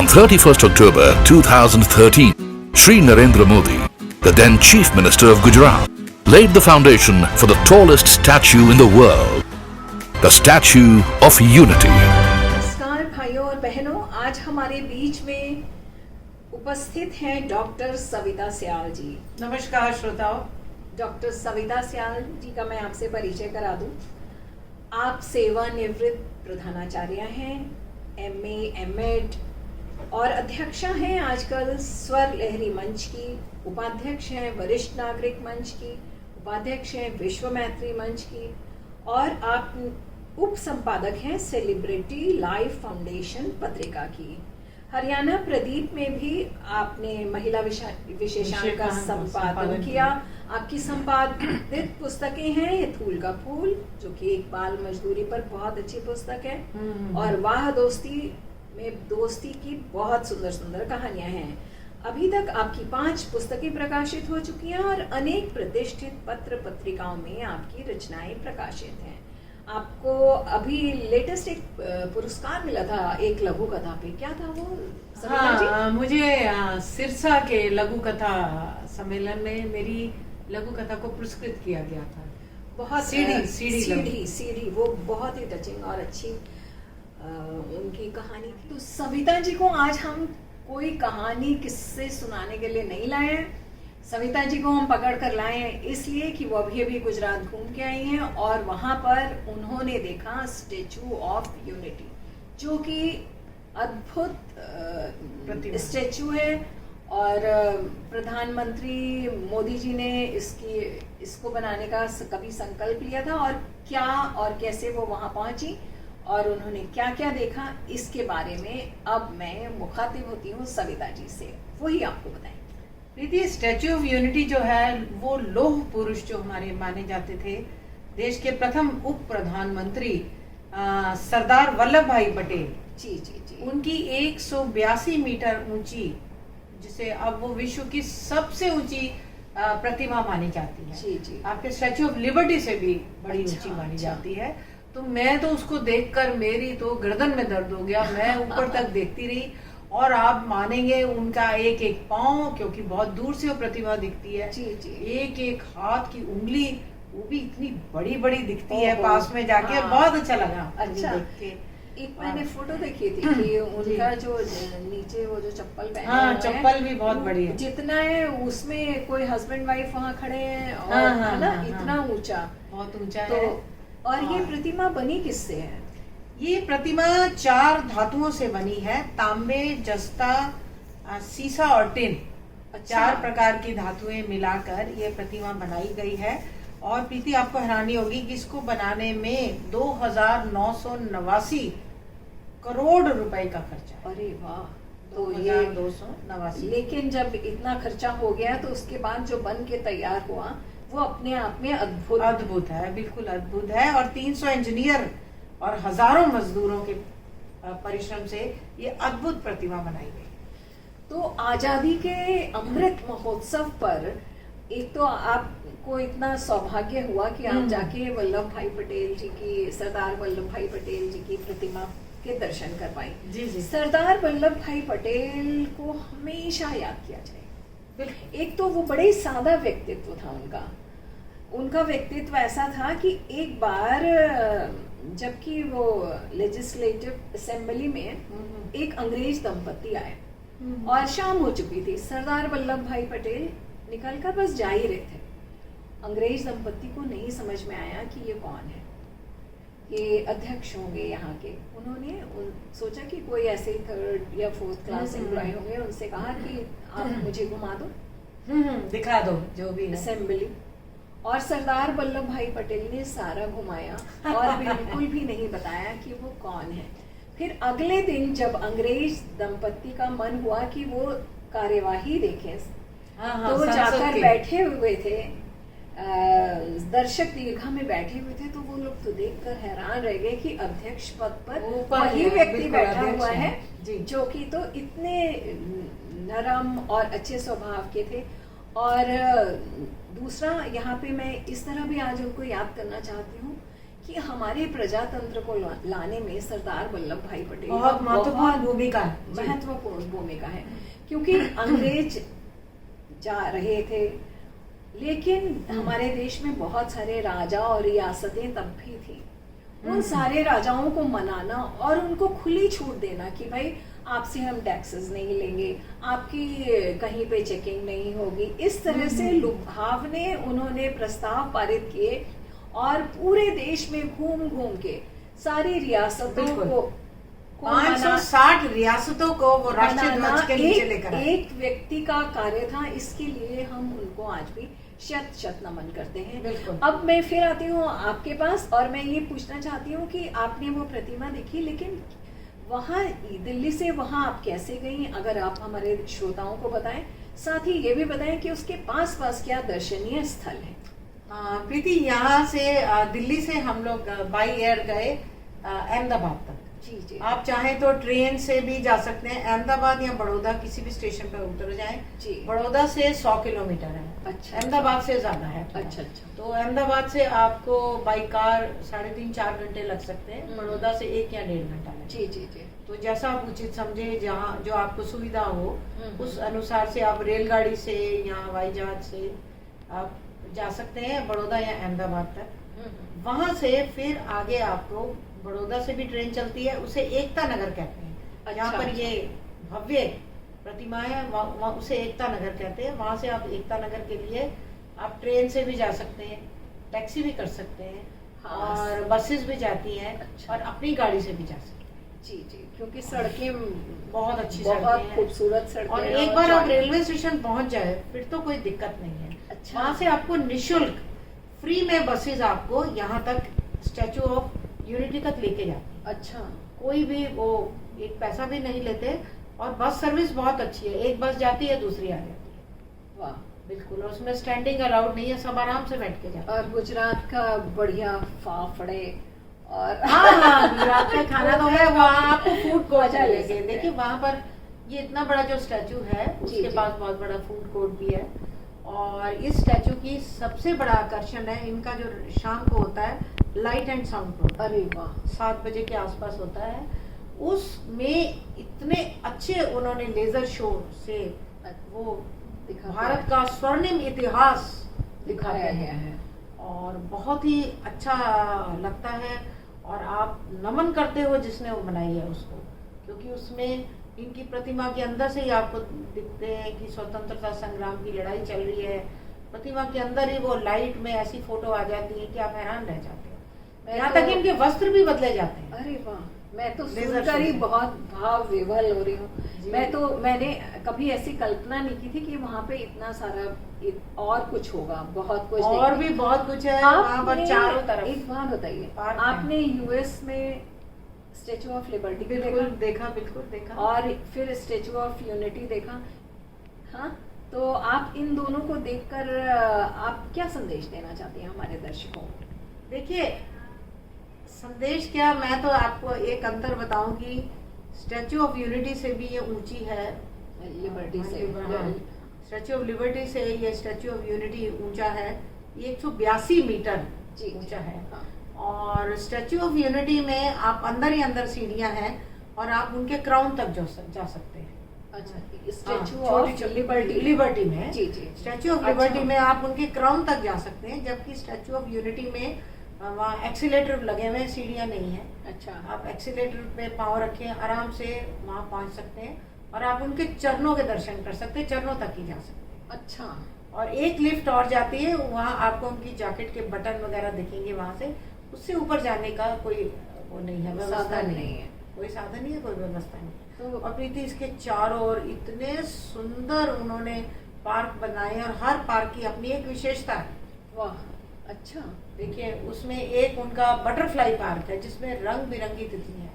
On 31st October 2013, Shri Narendra Modi, the then Chief Minister of Gujarat, laid the foundation for the tallest statue in the world, the Statue of Unity. नमस्कार भाइयों और बहनों, आज हमारे बीच में उपस्थित हैं डॉक्टर सविता स्याल जी। नमस्कार श्रोताओं। डॉक्टर सविता स्याल जी का मैं आपसे परिचय करा दूं। आप सेवानिवृत्त प्रधानाचार्य हैं, एमए, एमएड और अध्यक्षा हैं आजकल स्वर लहरी मंच की, उपाध्यक्ष हैं वरिष्ठ नागरिक मंच की, उपाध्यक्ष हैं विश्व मैत्री मंच की और आप उप संपादक हैं सेलिब्रिटी लाइफ फाउंडेशन पत्रिका की। हरियाणा प्रदीप में भी आपने महिला विशेषांक का संपादन किया। आपकी संपादित पुस्तकें हैं ये फूल का फूल, जो कि एक बाल मजदूरी पर बहुत अच्छी पुस्तक है, और वाह दोस्ती में दोस्ती की बहुत सुंदर सुंदर कहानियां हैं। अभी तक आपकी 5 पुस्तकें प्रकाशित हो चुकी हैं और अनेक प्रतिष्ठित पत्र पत्रिकाओं में आपकी रचनाएं प्रकाशित हैं। आपको अभी लेटेस्ट एक पुरस्कार मिला था एक लघु कथा पे, क्या था वो? हाँ, मुझे सिरसा के लघु कथा सम्मेलन में मेरी लघु कथा को पुरस्कृत किया गया था। बहुत सीढ़ी वो बहुत ही टचिंग और अच्छी उनकी कहानी थी। तो सविता जी को आज हम कोई कहानी किस्से सुनाने के लिए नहीं लाए हैं। सविता जी को हम पकड़ कर लाए हैं इसलिए कि वो अभी गुजरात घूम के आई हैं और वहाँ पर उन्होंने देखा स्टेचू ऑफ यूनिटी, जो कि अद्भुत स्टेचू है और प्रधानमंत्री मोदी जी ने इसको बनाने का कभी संकल्प लिया था, और क्या और कैसे वो वहाँ पहुँची और उन्होंने क्या क्या देखा, इसके बारे में अब मैं मुखातिब होती हूँ सविता जी से, वही आपको बताएं। प्रीति, स्टैच्यू ऑफ यूनिटी जो है वो लौह पुरुष जो हमारे माने जाते थे, देश के प्रथम उप प्रधानमंत्री सरदार वल्लभ भाई पटेल जी, उनकी 182 मीटर ऊंची, जिसे अब वो विश्व की सबसे ऊंची प्रतिमा मानी जाती है। जी। आपके स्टैच्यू ऑफ लिबर्टी से भी बड़ी ऊंची मानी जाती है। तो मैं तो उसको देखकर मेरी तो गर्दन में दर्द हो गया, मैं ऊपर तक देखती रही और आप मानेंगे उनका एक एक पाँव, क्योंकि बहुत दूर से वो प्रतिमा दिखती है, जी। एक एक हाथ की उंगली वो भी इतनी बड़ी बड़ी दिखती है पास में जाके। हाँ, बहुत अच्छा लगा अच्छा देख के। एक मैंने फोटो देखी थी कि उनका जो नीचे वो जो चप्पल पहने, हाँ, चप्पल भी बहुत बड़ी है, जितना है उसमें कोई हस्बैंड वाइफ वहाँ खड़े हैं और है ना, इतना ऊंचा, बहुत ऊंचा तो है। और ये प्रतिमा बनी किससे है? ये प्रतिमा 4 धातुओं से बनी है, तांबे, जस्ता, सीसा और टिन। 4 प्रकार की धातुएं मिलाकर ये प्रतिमा बनाई गई है। और प्रीति, आपको हैरानी होगी कि इसको बनाने में 2989 करोड़ रुपए का खर्चा है। अरे वाह, तो 2289। लेकिन जब इतना खर्चा हो गया तो उसके बाद जो बन के तैयार हुआ वो अपने आप में अद्भुत है, बिल्कुल अद्भुत है। और 300 इंजीनियर और हजारों मजदूरों के परिश्रम से ये अद्भुत प्रतिमा बनाई गई। तो आजादी के अमृत महोत्सव पर एक तो आपको इतना सौभाग्य हुआ कि आप जाके वल्लभ भाई पटेल जी की, सरदार वल्लभ भाई पटेल जी की प्रतिमा के दर्शन कर पाई। जी। सरदार वल्लभ भाई पटेल को हमेशा याद किया जाए। एक तो वो बड़े सादा व्यक्तित्व था उनका व्यक्तित्व ऐसा था कि एक बार जबकि वो लेजिस्लेटिव असेंबली में एक अंग्रेज दंपत्ति आए और शाम हो चुकी थी, सरदार वल्लभ भाई पटेल निकलकर बस जा ही रहे थे। अंग्रेज दंपत्ति को नहीं समझ में आया कि ये कौन है, ये अध्यक्ष होंगे यहाँ के। उन्होंने सोचा कि कोई ऐसे 3rd या 4th क्लास एम्प्लॉय होंगे, उनसे कहा कि आप मुझे घुमा दो, दिखा दो जो भी असेंबली। और सरदार वल्लभ भाई पटेल ने सारा घुमाया और बिल्कुल भी नहीं बताया कि वो कौन है। फिर अगले दिन जब अंग्रेज दंपत्ति का मन हुआ कि वो कार्यवाही देखें, तो वो जाकर बैठे हुए थे, दर्शक दीर्घा में बैठे हुए थे, तो वो लोग तो देखकर हैरान रह गए कि अध्यक्ष पद पर वही व्यक्ति बैठा हुआ है जो कि तो इतने नरम और अच्छे स्वभाव के थे। और दूसरा यहाँ पे मैं इस तरह भी आज उनको याद करना चाहती हूँ कि हमारे प्रजातंत्र को लाने में सरदार वल्लभ भाई पटेल बहुत का महत्वपूर्ण भूमिका है। महत्वपूर्ण भूमिका है, क्योंकि अंग्रेज जा रहे थे, लेकिन हमारे देश में बहुत सारे राजा और रियासतें तब भी थी। उन सारे राजाओं को मनाना और उनको खुली छूट देना कि भाई आपसे हम टैक्सेस नहीं लेंगे, आपकी कहीं पे चेकिंग नहीं होगी, इस तरह से लुभावने उन्होंने प्रस्ताव पारित किए और पूरे देश में घूम घूम के सारी रियासतों को 560 रियासतों को वो राष्ट्रीय ध्वज के नीचे लेकर आए। एक व्यक्ति का कार्य था, इसके लिए हम उनको आज भी शत शत नमन करते हैं। बिल्कुल। अब मैं फिर आती हूँ आपके पास और मैं ये पूछना चाहती हूँ कि आपने वो प्रतिमा देखी, लेकिन वहाँ दिल्ली से वहाँ आप कैसे गई, अगर आप हमारे श्रोताओं को बताएं, साथ ही ये भी बताएं कि उसके पास पास क्या दर्शनीय स्थल है। प्रीति, यहाँ से दिल्ली से हम लोग बाई एयर गए अहमदाबाद तक। जी जी। आप चाहें तो ट्रेन से भी जा सकते हैं, अहमदाबाद या बड़ौदा किसी भी स्टेशन पर उतर जाएं। जी। बड़ौदा से 100 किलोमीटर है। अच्छा। अहमदाबाद से ज्यादा है। अच्छा अच्छा। तो अहमदाबाद से आपको बाई कार 3.5-4 घंटे लग सकते हैं, बड़ौदा से 1 या 1.5 घंटा लगेगा। जी जी जी। तो जैसा आप उचित समझे, जहाँ जो आपको सुविधा हो उस अनुसार से आप रेलगाड़ी से या हवाई जहाज से आप जा सकते हैं बड़ौदा या अहमदाबाद तक। वहां से फिर आगे आपको बड़ौदा से भी ट्रेन चलती है, उसे एकता नगर कहते हैं। अच्छा, यहाँ पर ये भव्य प्रतिमा है, उसे एकता नगर कहते हैं। वहां से आप एकता नगर के लिए आप ट्रेन से भी जा सकते हैं, टैक्सी भी कर सकते हैं। हाँ। और बसेस भी जाती हैं। अच्छा। और अपनी गाड़ी से भी जा सकते हैं। जी जी, क्योंकि सड़कें बहुत अच्छी बहुत सड़कें हैं। खूबसूरत सड़कें और हैं एक बार आप चौड़ी। रेलवे स्टेशन पहुंच जाए फिर तो कोई दिक्कत नहीं है। अच्छा। वहाँ से आपको निशुल्क फ्री में बसेस आपको यहाँ तक स्टैचू ऑफ यूनिटी तक लेके जाती है। अच्छा। कोई भी वो एक पैसा भी नहीं लेते और बस सर्विस बहुत अच्छी है। एक बस जाती है, दूसरी आ जाती है। वाह। बिल्कुल। और उसमें स्टैंडिंग अलाउड नहीं है, सब आराम से बैठ के जाते हैं। और गुजरात का बढ़िया फाफड़े और हाँ, गुजरात का खाना तो है। वहाँ आपको फूड कोर्ट मजा ले मिलेंगे। सकते हैं। देखिए वहाँ पर ये इतना बड़ा जो स्टैचू है जी, उसके जी। पास बहुत बड़ा फूड कोर्ट भी है। और इस स्टैचू की सबसे बड़ा आकर्षण है इनका जो शाम को होता है लाइट एंड साउंड प्रोग्राम। अरे वाह। 7 बजे के आसपास होता है। उसमें इतने अच्छे उन्होंने लेजर शो से वो दिखाते भारत हैं। का स्वर्णिम इतिहास दिखाते दिखाया गया हैं है। और बहुत ही अच्छा लगता है। और आप नमन करते हो जिसने वो बनाई है उसको, क्योंकि उसमें इनकी प्रतिमा के अंदर से ही आपको दिखते हैं कि स्वतंत्रता संग्राम की लड़ाई चल रही है। प्रतिमा के अंदर ही वो लाइट में ऐसी फोटो आ जाती है कि आप हैरान रह जाते हो। यहाँ तक इनके वस्त्र भी बदले जाते हैं। अरे वाह, मैं तो लेजर सुनकर ही शो। बहुत भाव विवल हो रही हूँ। जी। मैंने कभी ऐसी कल्पना नहीं की थी कि वहाँ पे इतना सारा और कुछ होगा, बहुत कुछ और देखने- भी बहुत कुछ है वहाँ पर आपने चारों तरफ। एक बात बताइए, पार्क है। आपने यूएस में स्टेचू ऑफ लिबर्टी भी बिल्कुल देखा बिल्कुल देखा। और फिर स्टेचू ऑफ यूनिटी देखा, हाँ? तो आप इन दोनों को देखकर आप क्या संदेश देना चाहती हैं हमारे दर्शकों को? देखिए संदेश क्या, मैं तो आपको एक अंतर बताऊं कि स्टैचू ऑफ यूनिटी से भी ये ऊंची है। लिबर्टी से स्टैचू ऑफ लिबर्टी से ये स्टैचू ऑफ यूनिटी ऊंचा है। ये 182 मीटर जी ऊंचा है। हाँ। और स्टैचू ऑफ यूनिटी में आप अंदर ही अंदर सीढ़ियां हैं और आप उनके क्राउन तक जा सकते हैं। अच्छा, हाँ, स्टैचू छोटी- ऑफ लिबर्टी लिबर्टी में जी जी। स्टैचू ऑफ अच्छा। लिबर्टी में आप उनके क्राउन तक जा सकते हैं, जबकि स्टैचू ऑफ यूनिटी में वहाँ एक्सीलेटर लगे हुए हैं, सीढ़ियाँ नहीं है। अच्छा। आप एक्सीलेटर पे पाँव रखें, आराम से वहाँ पहुँच सकते हैं और आप उनके चरणों के दर्शन कर सकते हैं, चरणों तक ही जा सकते हैं। अच्छा। और एक लिफ्ट और जाती है, वहाँ आपको उनकी जैकेट के बटन वगैरह दिखेंगे वहाँ से। उससे ऊपर जाने का कोई वो नहीं है, व्यवस्था साधन नहीं नहीं है, है। कोई साधन नहीं है, कोई व्यवस्था नहीं है। तो और प्रीति इसके चारों ओर इतने सुंदर उन्होंने पार्क बनाए और हर पार्क की अपनी एक विशेषता है। वाह, अच्छा। देखिए उसमें एक उनका बटरफ्लाई पार्क है जिसमें रंग बिरंगी तितलियां हैं।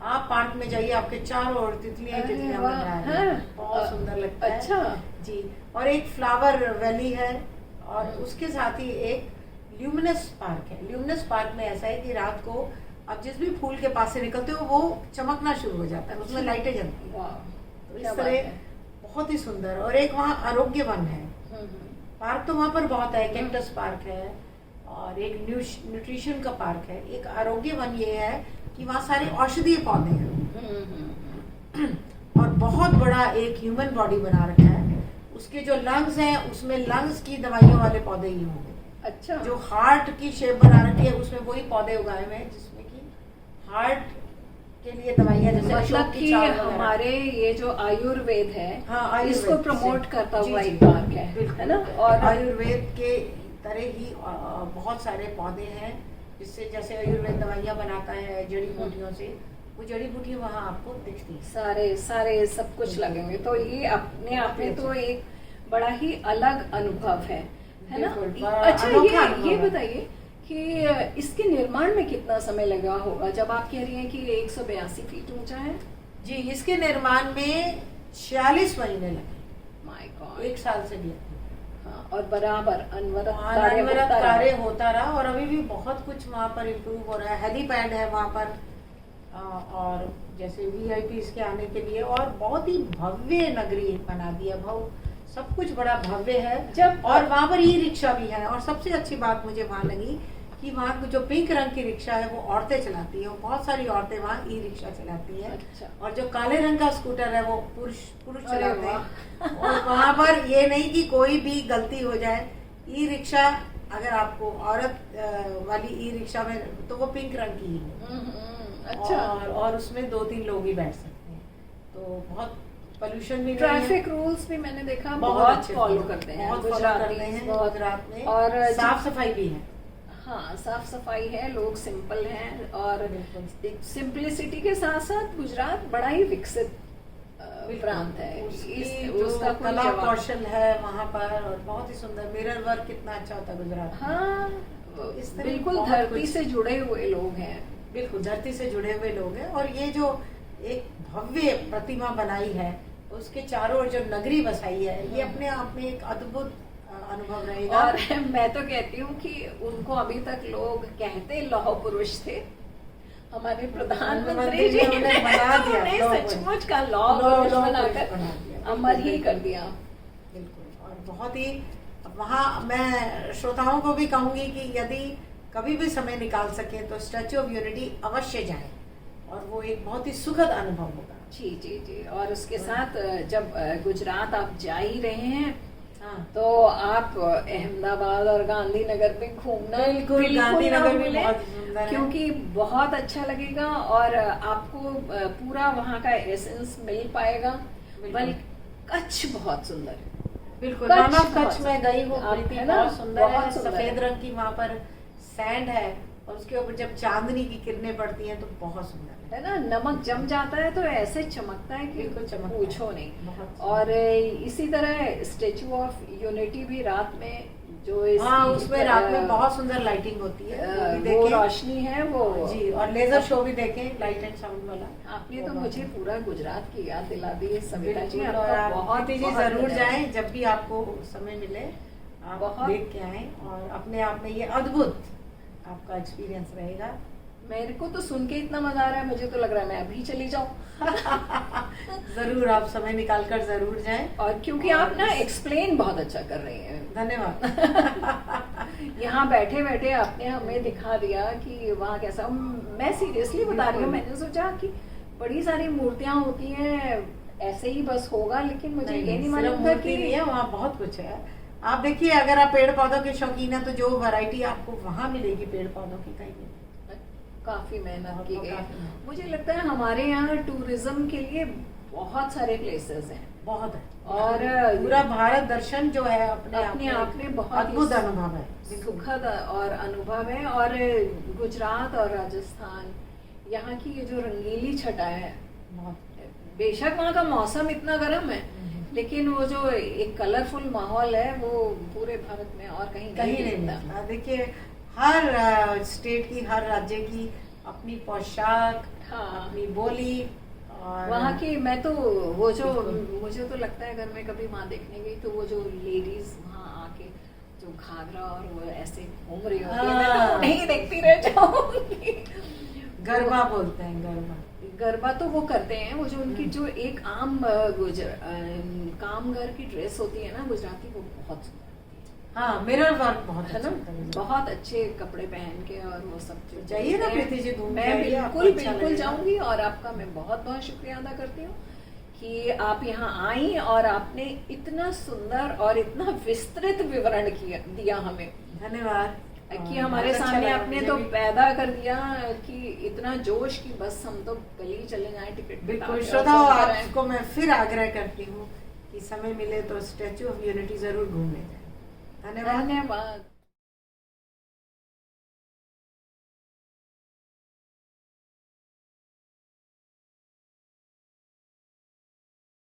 आप पार्क में जाइए, आपके चारों ओर तितलियां अरे तितलियां वाह, बन रहा है। हाँ। बहुत सुंदर लगता है। अच्छा। जी। और एक फ्लावर वैली है और उसके साथ ही एक ल्यूमिनस पार्क है। ल्यूमिनस पार्क में ऐसा है कि रात को आप जिस भी फूल के पास से निकलते हो वो चमकना शुरू हो जाता है, उसमें लाइटें जलती हैं। वाह, तो क्या इस बात तरह है। बहुत ही सुंदर। और एक वहाँ आरोग्य वन है। हम्म। पार्क तो वहाँ पर बहुत है, कैक्टस पार्क है और एक न्यूट्रिशन का पार्क है। एक आरोग्य वन ये है कि वहाँ सारे औषधीय पौधे हैं और बहुत बड़ा एक ह्यूमन बॉडी बना रखा है। उसके जो लंग्स हैं उसमें लंग्स की दवाइयों वाले पौधे ही होंगे। अच्छा, जो हार्ट की शेप बना रखी है उसमें वही पौधे उगाए हुए हैं जिसमें कि हार्ट के लिए दवाइयाँ जैसे मतलब अशोक की कि छाल वगैरह। हमारे ये जो आयुर्वेद है, हाँ, आयुर्वेद इसको से। प्रमोट करता जी, हुआ जी, एक पार्क है, बिल्कुल। है ना? और आयुर्वेद के तरह ही बहुत सारे पौधे हैं जिससे जैसे आयुर्वेद दवाइयाँ बनाता है जड़ी बूटियों से, वो जड़ी बूटी वहाँ आपको दिखती है। सारे सारे सब कुछ लगे होंगे, तो ये अपने आप में तो एक बड़ा ही अलग अनुभव है ना? बिल्कुल, बड़ा अच्छा, अनोखा अनुभव ये है। बताइए कि इसके निर्माण में कितना समय लगा होगा, जब आप कह रही हैं कि 182 फीट ऊंचा है? जी, इसके निर्माण में 46 महीने लगे, माय गॉड। 1 साल से भी। हाँ, और बराबर अनवरत अनवरत होता कार्य रहा। होता रहा और अभी भी बहुत कुछ वहाँ पर इम्प्रूव हो रहा है। हेलीपैड है वहाँ पर और जैसे वीआईपीस के आने के लिए, और बहुत ही भव्य नगरी बना दिया भाव, सब कुछ बड़ा भव्य है। और वहाँ पर ई रिक्शा भी है, और सबसे अच्छी बात मुझे वहाँ लगी कि वहाँ जो पिंक रंग की रिक्शा है वो औरतें चलाती हैं, बहुत सारी औरतें वहाँ ई रिक्शा चलाती हैं। अच्छा। और जो काले रंग का स्कूटर है वो पुरुष अरे चलाते वाह। हैं। और वहाँ पर ये नहीं कि कोई भी गलती हो जाए। ई रिक्शा अगर आपको औरत वाली ई रिक्शा में, तो वो पिंक रंग की ही है। अच्छा, और उसमें 2-3 लोग ही बैठ सकते हैं, तो बहुत पोल्यूशन भी नहीं है। ट्रैफिक रूल्स भी मैंने देखा बहुत बहुत अच्छे फॉलो करते हैं बहुत फॉलो करते हैं गुजरात में। और साफ सफाई भी है। हाँ, साफ सफाई है, लोग सिंपल हैं, और बिल्कुल। सिंपलिसिटी के साथ साथ गुजरात बड़ा ही विकसित प्रांत है। उसका कोई कला जवाब- कौशल है वहाँ पर, और बहुत ही सुंदर मिरर वर्क कितना अच्छा होता है गुजरात में। हाँ, इस तरह बिल्कुल बहुत धरती कुछ- से जुड़े हुए लोग हैं। बिल्कुल धरती से जुड़े हुए लोग हैं। और ये जो एक भव्य प्रतिमा बनाई है, उसके चारों ओर जो नगरी बसाई है, ये अपने आप में एक अद्भुत अनुभव रहेगा। और मैं तो कहती हूँ कि उनको अभी तक लोग कहते लौह पुरुष थे, हमारे प्रधानमंत्री जी ने उन्हें बना दिया, उन्हें लौह पुरुष। सचमुच का लौह लौह पुरुष पुरुष बनाकर बना दिया। अमर ही कर दिया। बिल्कुल। और बहुत ही वहाँ मैं श्रोताओं को भी कहूंगी कि यदि कभी भी समय निकाल सके तो स्टैच्यू ऑफ यूनिटी अवश्य जाएं, और वो एक बहुत ही सुखद अनुभव होगा। जी जी जी। और उसके साथ जब गुजरात आप जा ही रहे हैं, हाँ, तो आप अहमदाबाद और गांधीनगर में घूमना बिल्कुल, ना गांधीनगर भी भूलें, बहुत सुंदर है। क्योंकि बहुत अच्छा लगेगा और आपको पूरा वहाँ का एसेंस मिल पाएगा। बिल्कुल। बल्कि कच्छ बहुत सुंदर है। बिल्कुल। कच्छ नाना बहुत कच्छ में गई हूँ, आप प्रीति, है ना, बहुत सुंदर है। बहुत सुंदर सफेद है। रंग की वहाँ पर सैंड है, और उसके ऊपर जब चांदनी की किरणें पड़ती हैं तो बहुत सुंदर है ना, नमक जम जाता है तो ऐसे चमकता है कि बिल्कुल चमकता है। पूछो नहीं। बहुत और इसी तरह स्टेचू ऑफ यूनिटी भी रात में जो हाँ, इसकी, उसमें रात में बहुत सुंदर लाइटिंग होती है, वो भी वो देखें। रोशनी है वो। जी, और लेजर शो भी देखें, लाइट एंड साउंड वाला। आपने तो मुझे पूरा गुजरात की याद दिला दी है सविता जी। बिल्कुल। और आपका आप बहुत प्रीति जी बहुत जरूर धन्यवाद। जाएं, जब भी आपको समय मिले आप बहुत- देख के आएं, और अपने आप में ये अद्भुत आपका एक्सपीरियंस रहेगा। मेरे को तो सुन के इतना मजा आ रहा है, मुझे तो लग रहा है मैं अभी चली जाऊं। जरूर आप समय निकाल कर जरूर जाएं। और क्योंकि आप ना एक्सप्लेन बहुत अच्छा कर रही हैं। धन्यवाद। यहाँ बैठे बैठे आपने हमें दिखा दिया कि वहाँ कैसा। मैं सीरियसली बता रही हूँ, मैंने सोचा कि बड़ी सारी मूर्तियाँ होती हैं, ऐसे ही बस होगा, लेकिन मुझे ये नहीं मालूम था कि नहीं है, वहाँ बहुत कुछ है। आप देखिए, अगर आप पेड़ पौधों के शौकीन है तो जो वैरायटी आपको वहाँ मिलेगी पेड़ पौधों की, कहीं नहीं। काफी मेहनत की गई है। काफी मेहनत। मुझे लगता है हमारे यहाँ टूरिज्म के लिए बहुत सारे प्लेसेस हैं, बहुत है। और पूरा भारत दर्शन जो है अपने आप में बहुत ही अद्भुत अनुभव है। सुखद और अनुभव है। और गुजरात और राजस्थान, यहाँ की ये जो रंगीली छटा है, बहुत। बेशक वहाँ का मौसम इतना गर्म है, लेकिन वो जो एक कलरफुल माहौल है वो पूरे भारत में और कहीं कहीं नहीं मिलता। मिलता। देखिए, हर स्टेट की, हर राज्य की अपनी पोशाक, हाँ। अपनी बोली, और वहाँ की मैं तो वो जो बिल्कुल। मुझे तो लगता है अगर मैं कभी वहाँ देखने गई तो वो जो लेडीज वहाँ आके जो घाघरा और वो ऐसे घूम रही होती है, मैं तो उन्हें ही देखती रह जाऊंगी। गरबा बोलते हैं, गरबा। गरबा तो वो करते हैं, वो जो उनकी जो एक आम कामगर की ड्रेस होती है ना गुजराती, वो बहुत सुंदर होती है। हाँ, मिरर वर्क बहुत है ना, अच्छा था। बहुत अच्छे कपड़े पहन के और वो सब जो जाइए ना बोलते हैं, प्रीति जी, घूम के मैं आइए, आपको बिल्कुल अच्छा बिल्कुल लगेगा। जाऊंगी। और आपका मैं बहुत बहुत शुक्रिया अदा करती हूँ कि आप यहाँ आई और आपने इतना सुंदर और इतना विस्तृत विवरण दिया हमें, धन्यवाद। कि हमारे बहुत अच्छा सामने लगा आपने मुझे तो भी। पैदा कर दिया कि इतना जोश कि बस हम तो गली चले जाएं टिकट बिल्कुल कटा के और श्रोताओ, घूमते रहें। आपको मैं फिर आग्रह करती हूँ कि समय मिले तो स्टैच्यू ऑफ यूनिटी जरूर घूमने जाएं। धन्यवाद। धन्यवाद।